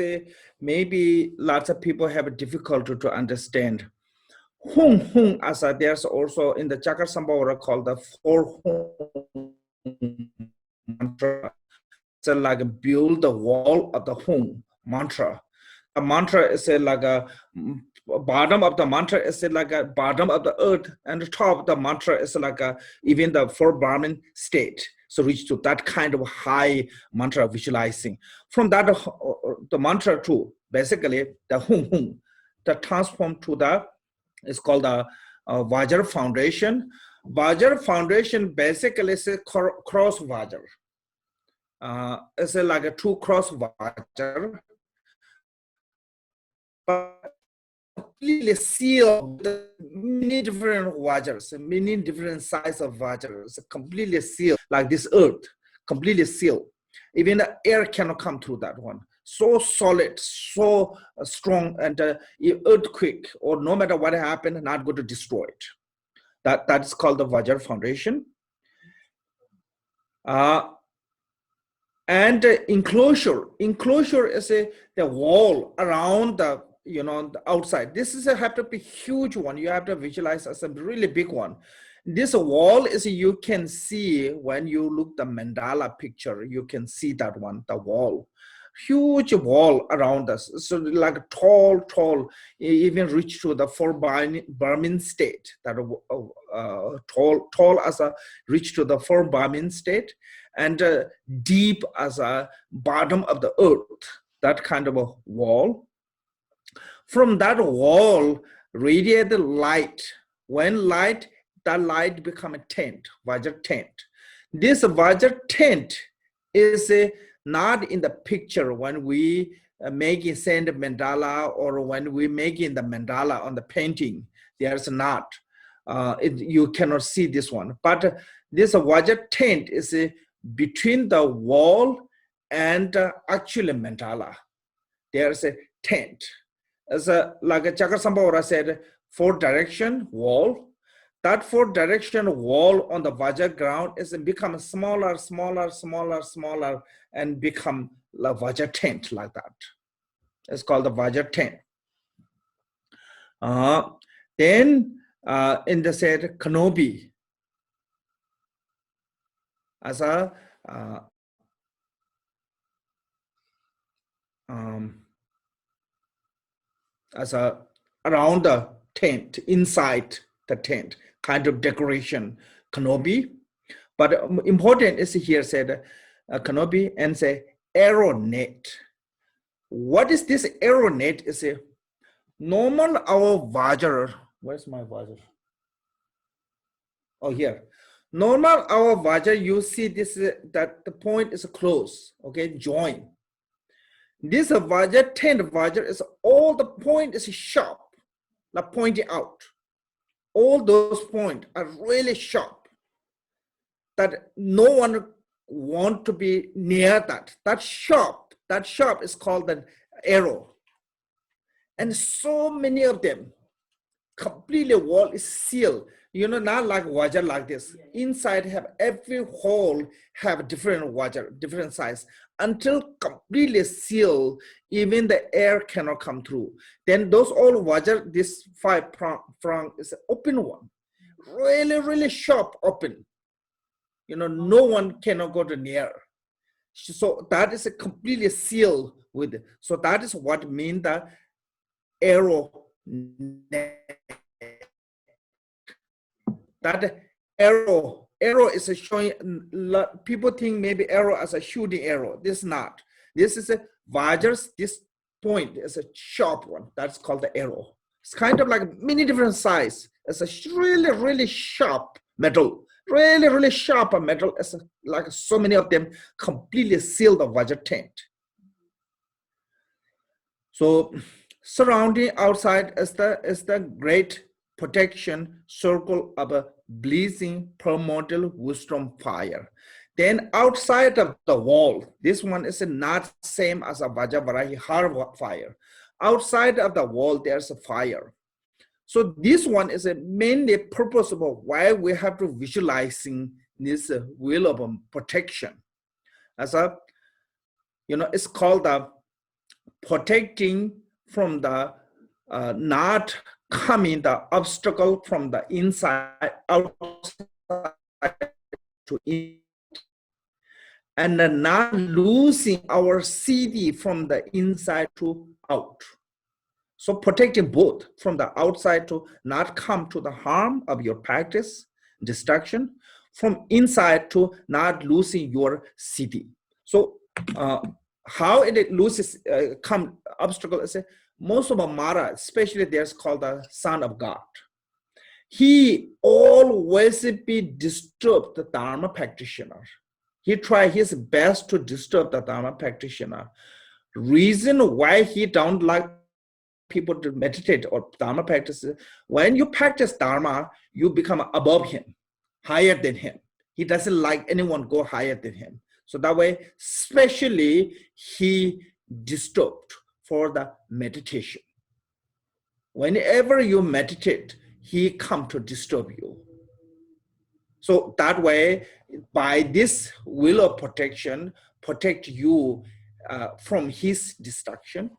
Speaker 1: maybe lots of people have a difficulty to understand. Hung as there's also in the Chakra Sambhava called the four hung mantra. So like build the wall of the hung mantra. mantra is like a bottom of the mantra is like a bottom of the earth, and the top of the mantra is like a even the four Brahmin state. So reach to that kind of high mantra visualizing. From that, the mantra too, basically the hum hum, the transform to the, it's called the Vajra Foundation. Vajra Foundation basically is a cross Vajra. It's like a two cross Vajra, but completely sealed with many different Vajras, many different sizes of Vajras, completely sealed like this earth, completely sealed. Even the air cannot come through that one. So solid, so strong, and earthquake or no matter what happened, not going to destroy it. That is called the Vajra Foundation. And enclosure is the wall around the, you know, the outside. This is have to be huge one. You have to visualize as a really big one. This wall is, you can see when you look the mandala picture, you can see that one, the wall, huge wall around us. So like tall, even reach to the four Brahmin state, that tall as a reach to the four Brahmin state, and deep as a bottom of the earth, that kind of a wall. From that wall radiate the light. When light, that light become a tent, Vajra tent. This Vajra tent is not in the picture when we making sand mandala, or when we making the mandala on the painting. There's not. You cannot see this one. But this Vajra tent is between the wall and actual mandala. There's a tent. As like Chakasambhara said, four direction wall. That four direction wall on the Vajra ground is become smaller, and become the Vajra tent like that. It's called the Vajra tent. Then in the said canopy as a around the tent, inside the tent, kind of decoration canopy. But important is here said canopy and say arrow net. What is this arrow net? Is a normal our Vajra. Where's my Vajra? Oh, here. Normal our Vajra, you see this that the point is close, okay, join. This Vajra tent Vajra is all the point is sharp, like pointing out. All those points are really sharp, that no one want to be near that. That sharp is called an arrow. And so many of them, completely wall is sealed. You know, not like Vajra like this. Inside have every hole have different Vajra, different size, until completely sealed, even the air cannot come through. Then those all Vajra, this five prong is an open one. Really sharp open. You know, no one cannot go to near. So that is a completely sealed with it. So that is what means the arrow. That arrow is showing, people think maybe arrow as a shooting arrow. This is not. This is a Vajra's, this point is a sharp one. That's called the arrow. It's kind of like many different size. It's a really sharp metal. Really sharp metal. It's like so many of them completely seal the Vajra tent. So surrounding outside is the great protection circle of a blazing primordial wisdom fire. Then outside of the wall, this one is not same as a Vajravarahi heart fire. Outside of the wall, there's a fire. So this one is a mainly purpose of why we have to visualizing this will of protection. As a, you know, it's called the protecting from the not coming the obstacle from the inside outside to in, and not losing our CD from the inside to out. So protecting both from the outside to not come to the harm of your practice, destruction, from inside to not losing your CD. So how it loses, come obstacle is most of Mara, especially there's called the Son of God. He always be disturbed the Dharma practitioner. He try his best to disturb the Dharma practitioner. Reason why he don't like people to meditate or Dharma practice, when you practice Dharma, you become above him, higher than him. He doesn't like anyone go higher than him. So that way, especially he disturbed for the meditation. Whenever you meditate, he come to disturb you. So that way, by this will of protection, protect you from his destruction.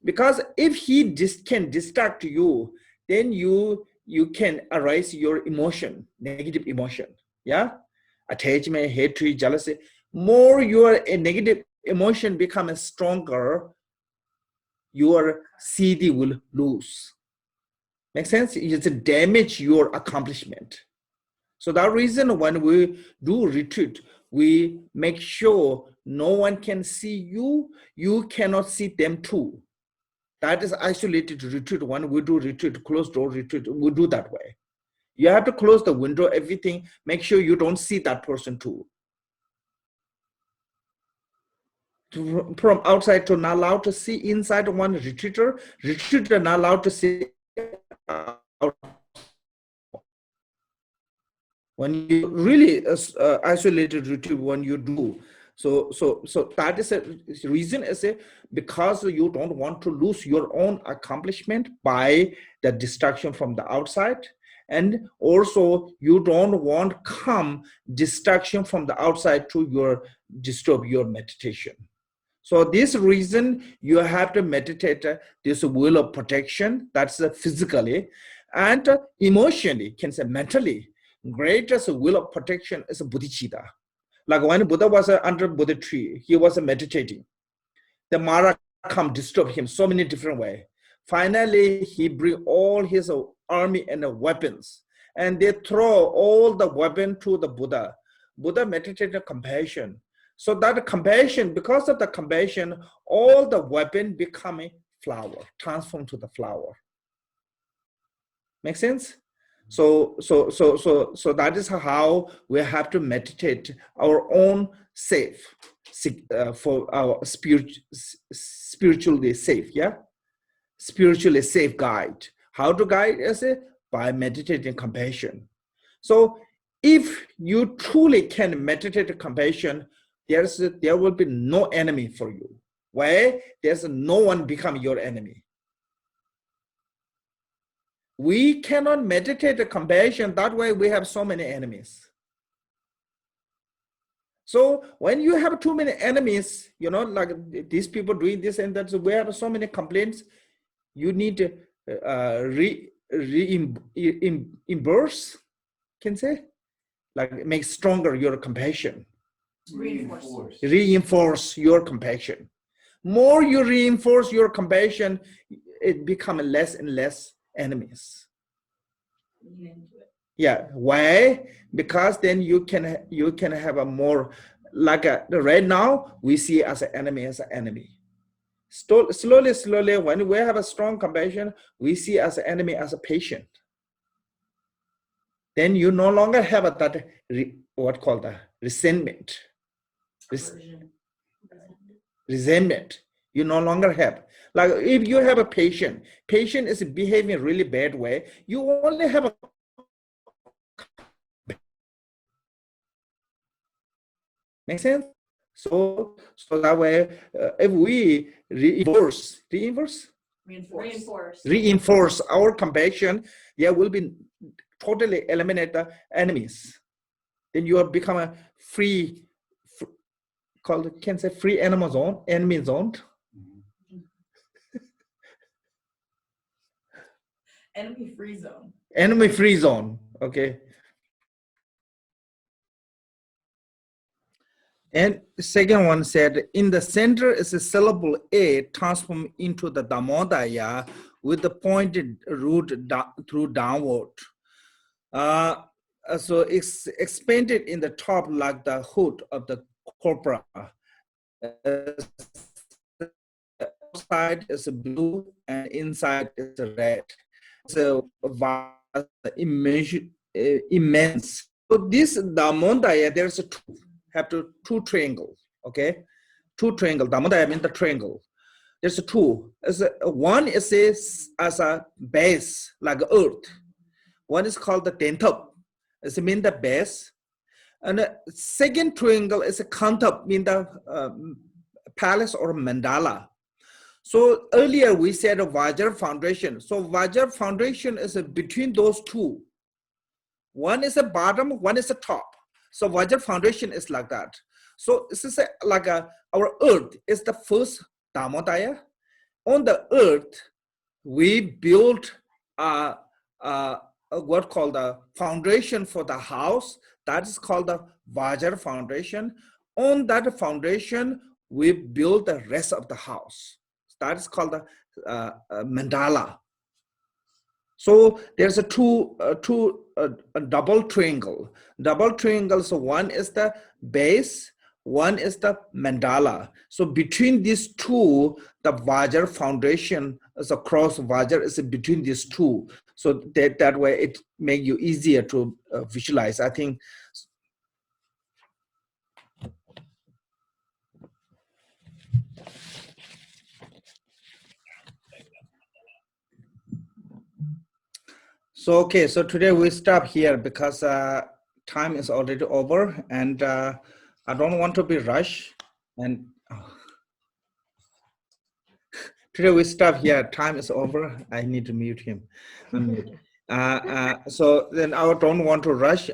Speaker 1: Because if he can distract you, then you can arise your emotion, negative emotion. Yeah, attachment, hatred, jealousy. More your negative emotion becomes stronger, your CD will lose. Make sense? It's damage your accomplishment. So that reason when we do retreat, we make sure no one can see you, you cannot see them too. That is isolated retreat. When we do retreat, closed door retreat, we do that way. You have to close the window, everything, make sure you don't see that person too. From outside to not allowed to see inside one retreater not allowed to see out. When you really isolated retreat, when you do, so that is a reason is because you don't want to lose your own accomplishment by the distraction from the outside, and also you don't want come distraction from the outside to disturb your meditation. So this reason you have to meditate this will of protection, that's physically, and emotionally, can say mentally. Greatest will of protection is bodhicitta. Like when Buddha was under Buddha tree, he was meditating. The Mara come disturb him so many different ways. Finally, he bring all his army and weapons, and they throw all the weapon to the Buddha. Buddha meditated compassion. So that compassion, because of the compassion, all the weapon become a flower, transform to the flower. Make sense? So that is how we have to meditate our own safe for our spiritually safe, yeah? Spiritually safe guide. How to guide us? By meditating compassion. So if you truly can meditate compassion, there will be no enemy for you. Why? There's no one become your enemy. We cannot meditate compassion, that way we have so many enemies. So when you have too many enemies, you know, like these people doing this and that, so we have so many complaints, you need to reimburse, can say, like make stronger your compassion. Reinforce your compassion. More you reinforce your compassion, it becomes less and less enemies. Yeah, why? Because then you can have a more, like right now we see as an enemy as an enemy. Slowly, when we have a strong compassion, we see as an enemy as a patient. Then you no longer have that what called the resentment. Resentment. You no longer have. Like if you have a patient is behaving really bad way, you only have a make sense? So that way, if we reinforce our compassion, there will be totally eliminate the enemies. Then you will become a free, called, can say free animal zone, enemy zone.
Speaker 4: Enemy free zone.
Speaker 1: Enemy free zone. Okay. And the second one said, in the center is a syllable A transformed into the Damodaya with the pointed root through downward. So it's expanded in the top like the hood of the cobra. Outside is blue and inside is red. So immense. So this Damodaya, there's two triangles, okay? Two triangles. Damodaya means the triangle. There's two. One is as a base, like earth. One is called the Tentop. It means the base. And the second triangle is a Kantop, mean the palace or mandala. So earlier we said a Vajra Foundation. So Vajra Foundation is between those two. One is a bottom, one is a top. So Vajra Foundation is like that. So this is like our earth is the first Damodaya. On the earth, we built what called the foundation for the house. That is called the Vajra Foundation. On that foundation, we build the rest of the house. That is called the mandala. So there's a double triangle. Double triangle, so one is the base, one is the mandala. So between these two, the Vajra Foundation is a cross Vajra is between these two. So that way it makes you easier to visualize, I think. So, okay, so today we stop here because time is already over and I don't want to be rushed. And today we stop here, time is over. I need to mute him. So then I don't want to rush,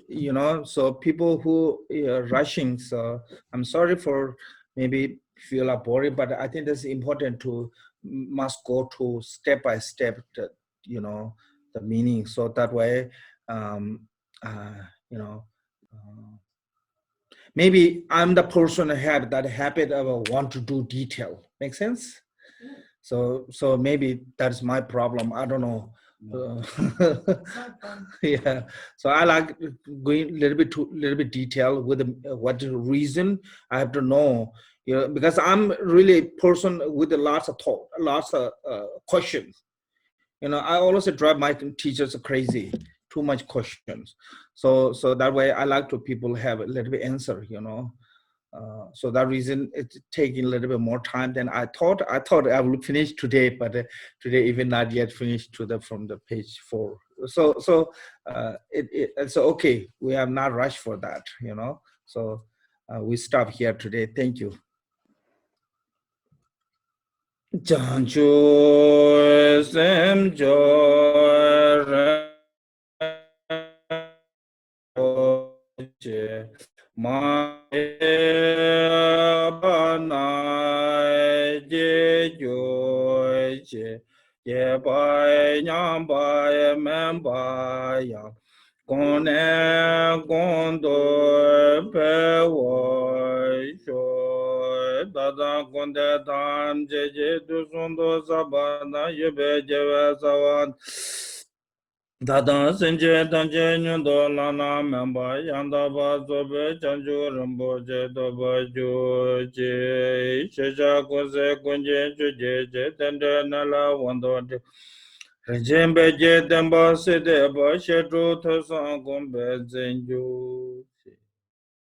Speaker 1: you know, so people who are rushing, so I'm sorry for maybe feel like boring, but I think it's important to must go to step by step, you know, the meaning. So that way, you know, maybe I'm the person who had that habit of want to do detail. Make sense? So maybe that's my problem. I don't know. Yeah. So I like going a little bit detail with what reason I have to know. You know, because I'm really a person with lots of thought, lots of questions. You know, I always drive my teachers crazy, too much questions. So that way I like to people have a little bit answer, you know. So that reason it's taking a little bit more time than I thought. I thought I would finish today, but today even not yet finished from the page 4. So it's okay. We have not rushed for that, you know. So we stop here today. Thank you. Jancho sem jo ma ba je jo ye ba nyam ba mem ba ya kone gondo pe wo sho dada konde tam je du sondo sabana yebe je sawan Dada Sinje Tanje Nyundo Lana Memba Yanda Bazobe Chanju Rinpoche Doba Juji Shesha Kose Kunje Chuje Tende Nala Wando Rejembe Je Demba Sede Ba Shetu Tosan Gombe Zenju